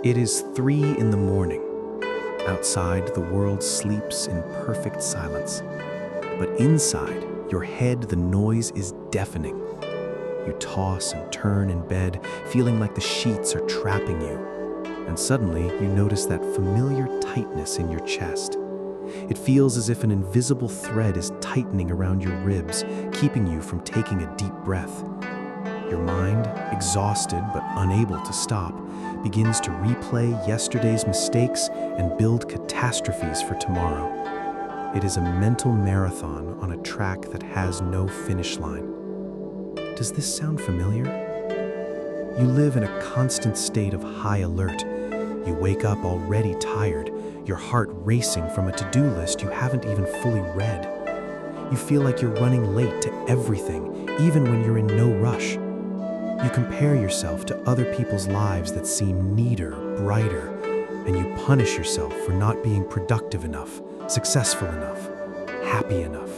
It is 3 in the morning. Outside, the world sleeps in perfect silence. But inside, your head, the noise is deafening. You toss and turn in bed, feeling like the sheets are trapping you. And suddenly, you notice that familiar tightness in your chest. It feels as if an invisible thread is tightening around your ribs, keeping you from taking a deep breath. Your mind, exhausted but unable to stop, begins to replay yesterday's mistakes and build catastrophes for tomorrow. It is a mental marathon on a track that has no finish line. Does this sound familiar? You live in a constant state of high alert. You wake up already tired, your heart racing from a to-do list you haven't even fully read. You feel like you're running late to everything, even when you're in no rush. You compare yourself to other people's lives that seem neater, brighter, and you punish yourself for not being productive enough, successful enough, happy enough.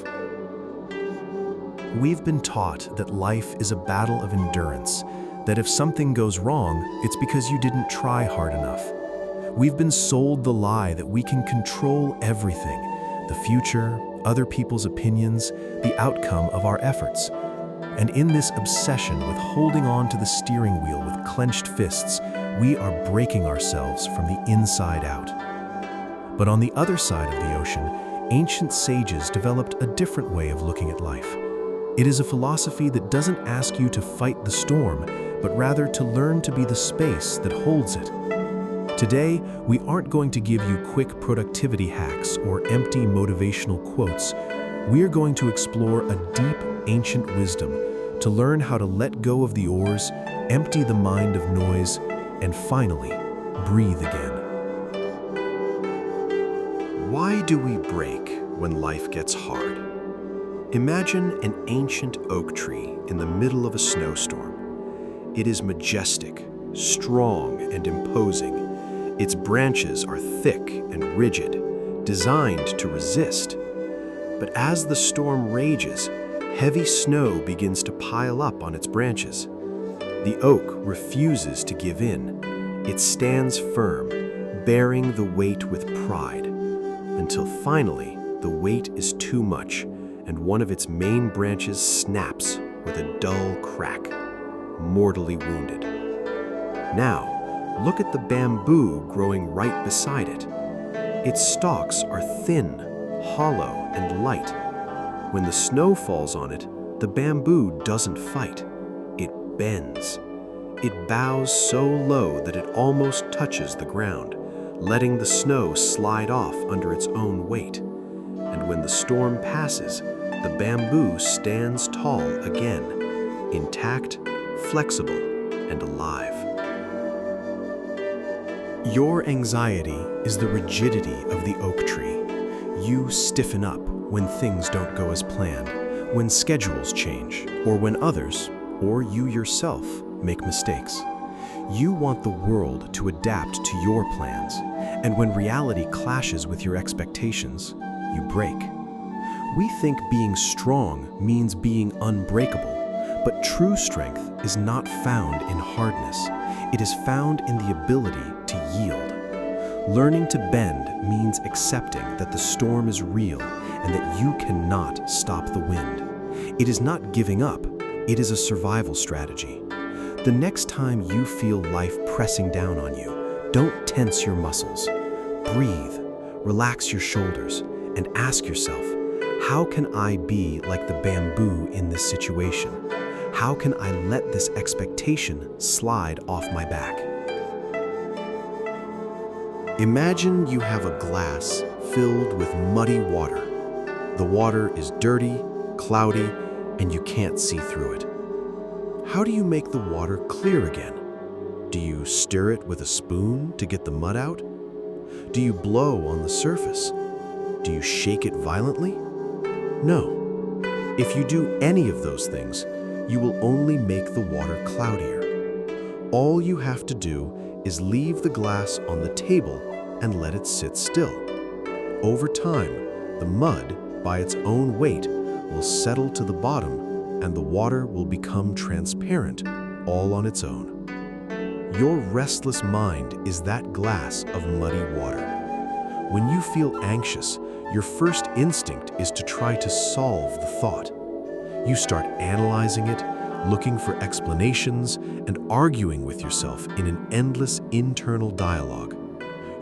We've been taught that life is a battle of endurance, that if something goes wrong, it's because you didn't try hard enough. We've been sold the lie that we can control everything, the future, other people's opinions, the outcome of our efforts. And in this obsession with holding on to the steering wheel with clenched fists, we are breaking ourselves from the inside out. But on the other side of the ocean, ancient sages developed a different way of looking at life. It is a philosophy that doesn't ask you to fight the storm, but rather to learn to be the space that holds it. Today, we aren't going to give you quick productivity hacks or empty motivational quotes. We're going to explore a deep, ancient wisdom to learn how to let go of the oars, empty the mind of noise, and finally, breathe again. Why do we break when life gets hard? Imagine an ancient oak tree in the middle of a snowstorm. It is majestic, strong, and imposing. Its branches are thick and rigid, designed to resist. But as the storm rages, heavy snow begins to pile up on its branches. The oak refuses to give in. It stands firm, bearing the weight with pride, until finally the weight is too much and one of its main branches snaps with a dull crack, mortally wounded. Now, look at the bamboo growing right beside it. Its stalks are thin, hollow, and light. When the snow falls on it, the bamboo doesn't fight. It bends. It bows so low that it almost touches the ground, letting the snow slide off under its own weight. And when the storm passes, the bamboo stands tall again, intact, flexible, and alive. Your anxiety is the rigidity of the oak tree. You stiffen up when things don't go as planned, when schedules change, or when others, or you yourself, make mistakes. You want the world to adapt to your plans, and when reality clashes with your expectations, you break. We think being strong means being unbreakable, but true strength is not found in hardness. It is found in the ability to yield. Learning to bend means accepting that the storm is real and that you cannot stop the wind. It is not giving up, it is a survival strategy. The next time you feel life pressing down on you, don't tense your muscles. Breathe, relax your shoulders, and ask yourself, how can I be like the bamboo in this situation? How can I let this expectation slide off my back? Imagine you have a glass filled with muddy water. The water is dirty, cloudy, and you can't see through it. How do you make the water clear again? Do you stir it with a spoon to get the mud out? Do you blow on the surface? Do you shake it violently? No. If you do any of those things, you will only make the water cloudier. All you have to do is leave the glass on the table and let it sit still. Over time, the mud, by its own weight, will settle to the bottom and the water will become transparent all on its own. Your restless mind is that glass of muddy water. When you feel anxious, your first instinct is to try to solve the thought. You start analyzing it, looking for explanations, and arguing with yourself in an endless internal dialogue.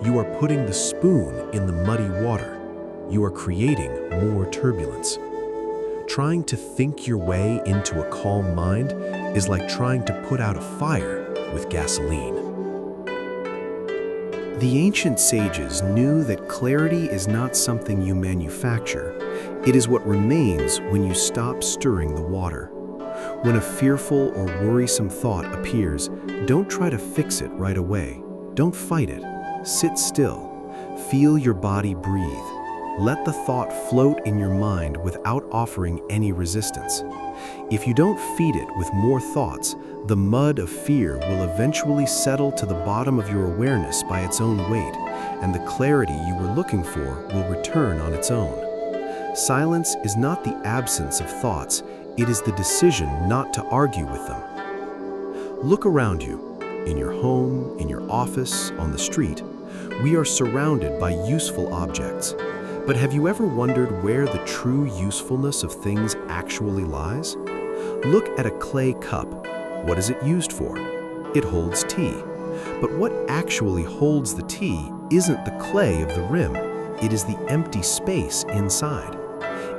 You are putting the spoon in the muddy water. You are creating more turbulence. Trying to think your way into a calm mind is like trying to put out a fire with gasoline. The ancient sages knew that clarity is not something you manufacture. It is what remains when you stop stirring the water. When a fearful or worrisome thought appears, don't try to fix it right away. Don't fight it. Sit still. Feel your body breathe. Let the thought float in your mind without offering any resistance. If you don't feed it with more thoughts, the mud of fear will eventually settle to the bottom of your awareness by its own weight, and the clarity you were looking for will return on its own. Silence is not the absence of thoughts, it is the decision not to argue with them. Look around you. In your home, in your office, on the street, we are surrounded by useful objects. But have you ever wondered where the true usefulness of things actually lies? Look at a clay cup. What is it used for? It holds tea. But what actually holds the tea isn't the clay of the rim. It is the empty space inside.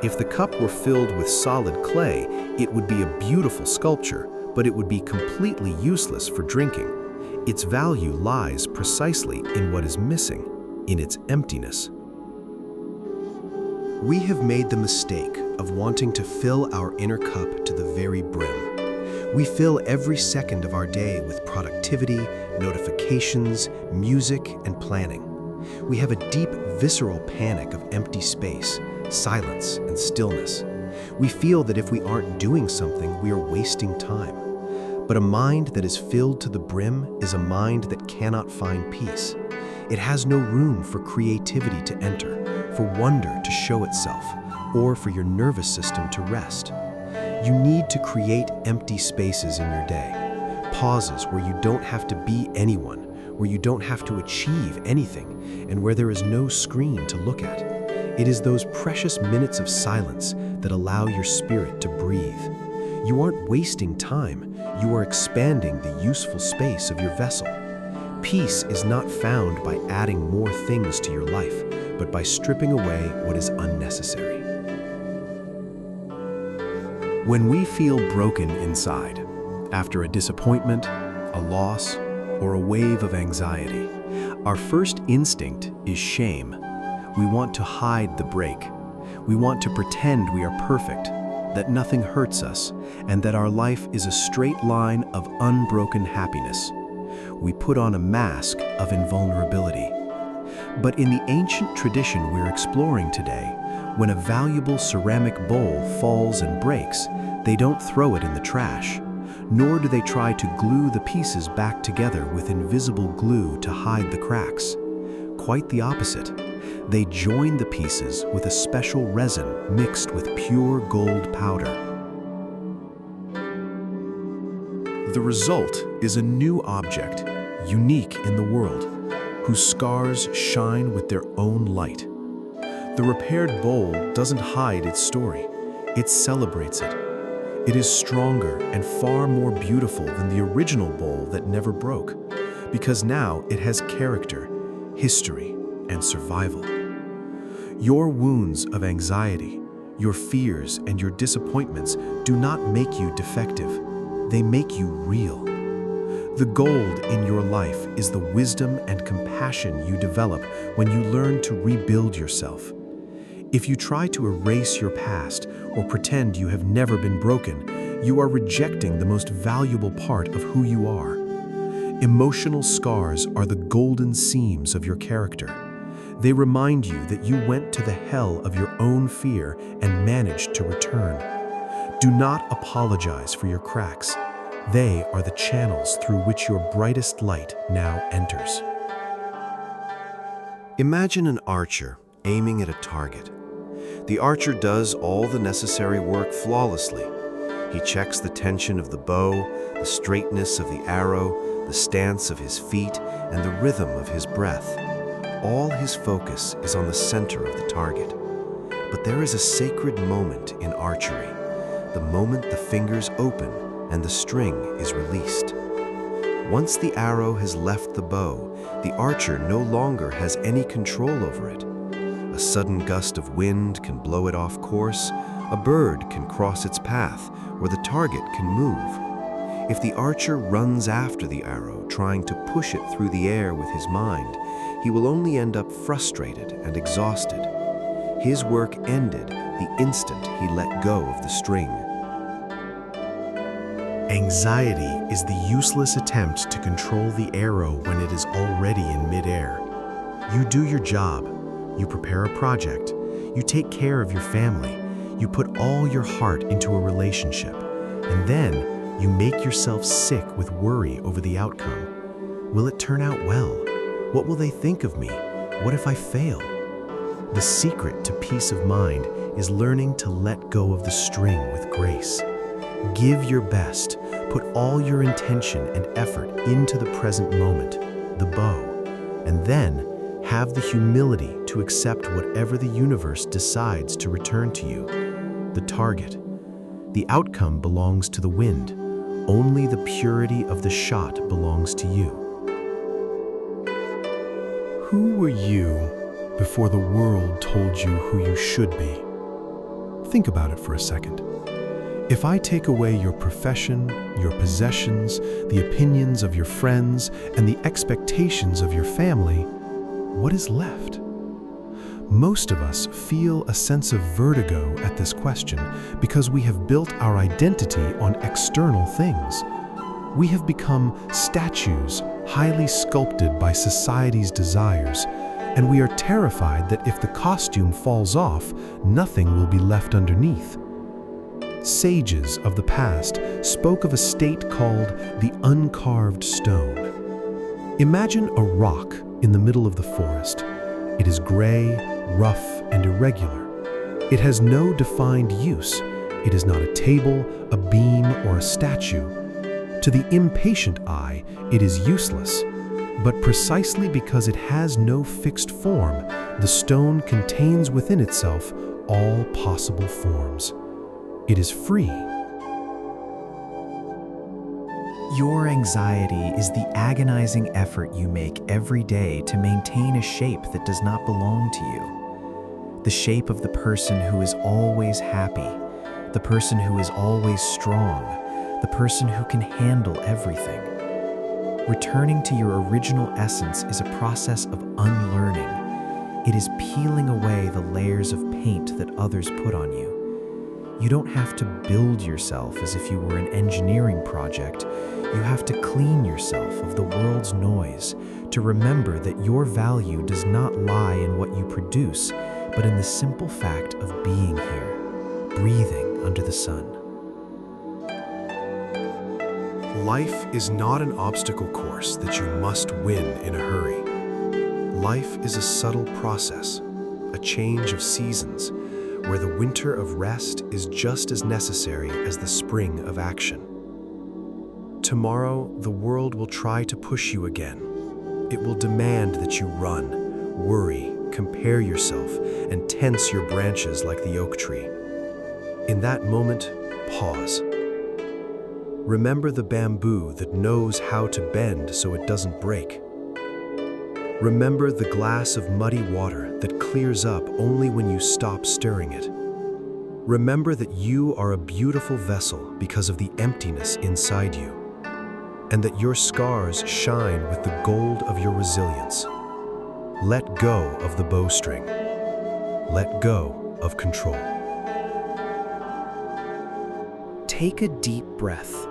If the cup were filled with solid clay, it would be a beautiful sculpture, but it would be completely useless for drinking. Its value lies precisely in what is missing, in its emptiness. We have made the mistake of wanting to fill our inner cup to the very brim. We fill every second of our day with productivity, notifications, music, and planning. We have a deep, visceral panic of empty space, silence, and stillness. We feel that if we aren't doing something, we are wasting time. But a mind that is filled to the brim is a mind that cannot find peace. It has no room for creativity to enter, for wonder to show itself, or for your nervous system to rest. You need to create empty spaces in your day, pauses where you don't have to be anyone, where you don't have to achieve anything, and where there is no screen to look at. It is those precious minutes of silence that allow your spirit to breathe. You aren't wasting time, you are expanding the useful space of your vessel. Peace is not found by adding more things to your life, but by stripping away what is unnecessary. When we feel broken inside, after a disappointment, a loss, or a wave of anxiety, our first instinct is shame. We want to hide the break. We want to pretend we are perfect, that nothing hurts us, and that our life is a straight line of unbroken happiness. We put on a mask of invulnerability. But in the ancient tradition we're exploring today, when a valuable ceramic bowl falls and breaks, they don't throw it in the trash, nor do they try to glue the pieces back together with invisible glue to hide the cracks. Quite the opposite. They join the pieces with a special resin mixed with pure gold powder. The result is a new object, unique in the world, whose scars shine with their own light. The repaired bowl doesn't hide its story, it celebrates it. It is stronger and far more beautiful than the original bowl that never broke, because now it has character, history, and survival. Your wounds of anxiety, your fears, and your disappointments do not make you defective. They make you real. The gold in your life is the wisdom and compassion you develop when you learn to rebuild yourself. If you try to erase your past or pretend you have never been broken, you are rejecting the most valuable part of who you are. Emotional scars are the golden seams of your character. They remind you that you went to the hell of your own fear and managed to return. Do not apologize for your cracks. They are the channels through which your brightest light now enters. Imagine an archer aiming at a target. The archer does all the necessary work flawlessly. He checks the tension of the bow, the straightness of the arrow, the stance of his feet, and the rhythm of his breath. All his focus is on the center of the target. But there is a sacred moment in archery, the moment the fingers open and the string is released. Once the arrow has left the bow, the archer no longer has any control over it. A sudden gust of wind can blow it off course, a bird can cross its path, or the target can move. If the archer runs after the arrow, trying to push it through the air with his mind, he will only end up frustrated and exhausted. His work ended the instant he let go of the string. Anxiety is the useless attempt to control the arrow when it is already in midair. You do your job, you prepare a project, you take care of your family, you put all your heart into a relationship, and then you make yourself sick with worry over the outcome. Will it turn out well? What will they think of me? What if I fail? The secret to peace of mind is learning to let go of the string with grace. Give your best, put all your intention and effort into the present moment, the bow, and then have the humility to accept whatever the universe decides to return to you, the target. The outcome belongs to the wind. Only the purity of the shot belongs to you. Who were you before the world told you who you should be? Think about it for a second. If I take away your profession, your possessions, the opinions of your friends, and the expectations of your family, what is left? Most of us feel a sense of vertigo at this question because we have built our identity on external things. We have become statues highly sculpted by society's desires, and we are terrified that if the costume falls off, nothing will be left underneath. Sages of the past spoke of a state called the uncarved stone. Imagine a rock in the middle of the forest. It is gray, rough, and irregular. It has no defined use. It is not a table, a beam, or a statue. To the impatient eye, it is useless. But precisely because it has no fixed form, the stone contains within itself all possible forms. It is free. Your anxiety is the agonizing effort you make every day to maintain a shape that does not belong to you. The shape of the person who is always happy, the person who is always strong, the person who can handle everything. Returning to your original essence is a process of unlearning. It is peeling away the layers of paint that others put on you. You don't have to build yourself as if you were an engineering project. You have to clean yourself of the world's noise to remember that your value does not lie in what you produce, but in the simple fact of being here, breathing under the sun. Life is not an obstacle course that you must win in a hurry. Life is a subtle process, a change of seasons, where the winter of rest is just as necessary as the spring of action. Tomorrow, the world will try to push you again. It will demand that you run, worry, compare yourself, and tense your branches like the oak tree. In that moment, pause. Remember the bamboo that knows how to bend so it doesn't break. Remember the glass of muddy water that clears up only when you stop stirring it. Remember that you are a beautiful vessel because of the emptiness inside you, and that your scars shine with the gold of your resilience. Let go of the bowstring. Let go of control. Take a deep breath.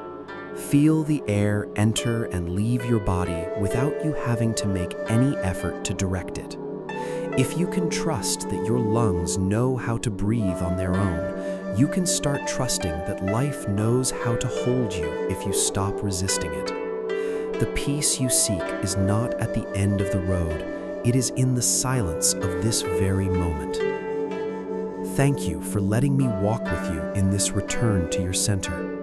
Feel the air enter and leave your body without you having to make any effort to direct it. If you can trust that your lungs know how to breathe on their own, you can start trusting that life knows how to hold you if you stop resisting it. The peace you seek is not at the end of the road. It is in the silence of this very moment. Thank you for letting me walk with you in this return to your center.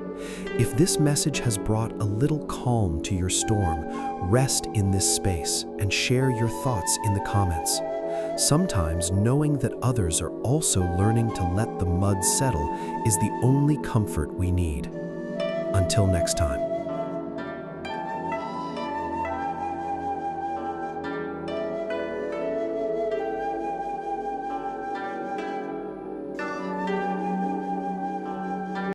If this message has brought a little calm to your storm, rest in this space and share your thoughts in the comments. Sometimes knowing that others are also learning to let the mud settle is the only comfort we need. Until next time.